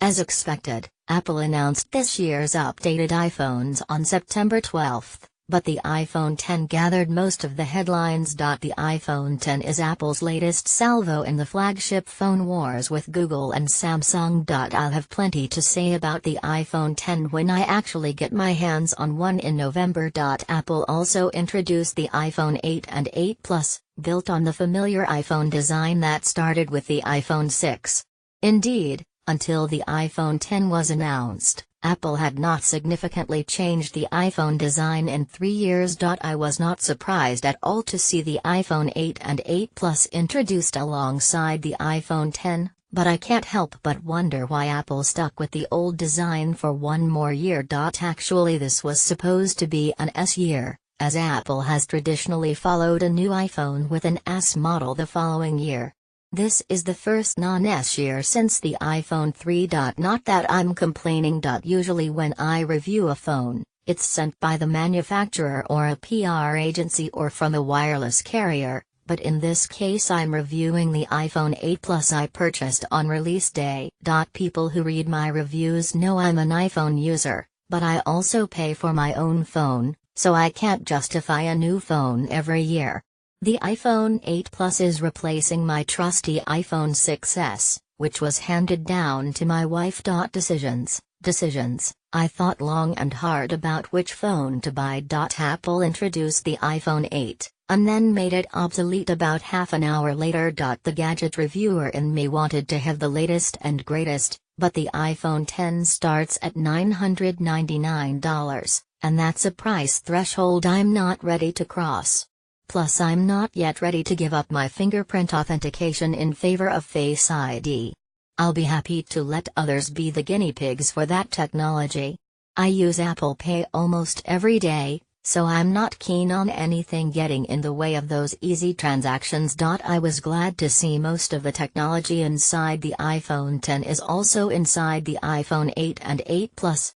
As expected, Apple announced this year's updated iPhones on September 12, but the iPhone X gathered most of the headlines. The iPhone X is Apple's latest salvo in the flagship phone wars with Google and Samsung. I'll have plenty to say about the iPhone X when I actually get my hands on one in November. Apple also introduced the iPhone 8 and 8 Plus, built on the familiar iPhone design that started with the iPhone 6. Indeed, until the iPhone X was announced, Apple had not significantly changed the iPhone design in 3 years. I was not surprised at all to see the iPhone 8 and 8 Plus introduced alongside the iPhone X, but I can't help but wonder why Apple stuck with the old design for one more year. Actually, this was supposed to be an S year, as Apple has traditionally followed a new iPhone with an S model the following year. This is the first non-S year since the iPhone 3. Not that I'm complaining. Usually when I review a phone, it's sent by the manufacturer or a PR agency or from a wireless carrier, but in this case I'm reviewing the iPhone 8 Plus I purchased on release day. People who read my reviews know I'm an iPhone user, but I also pay for my own phone, so I can't justify a new phone every year. The iPhone 8 Plus is replacing my trusty iPhone 6s, which was handed down to my wife. Decisions. I thought long and hard about which phone to buy. Apple introduced the iPhone 8, and then made it obsolete about half an hour later. The gadget reviewer in me wanted to have the latest and greatest, but the iPhone X starts at $999, and that's a price threshold I'm not ready to cross. Plus, I'm not yet ready to give up my fingerprint authentication in favor of Face ID. I'll be happy to let others be the guinea pigs for that technology. I use Apple Pay almost every day, so I'm not keen on anything getting in the way of those easy transactions. I was glad to see most of the technology inside the iPhone X is also inside the iPhone 8 and 8 Plus,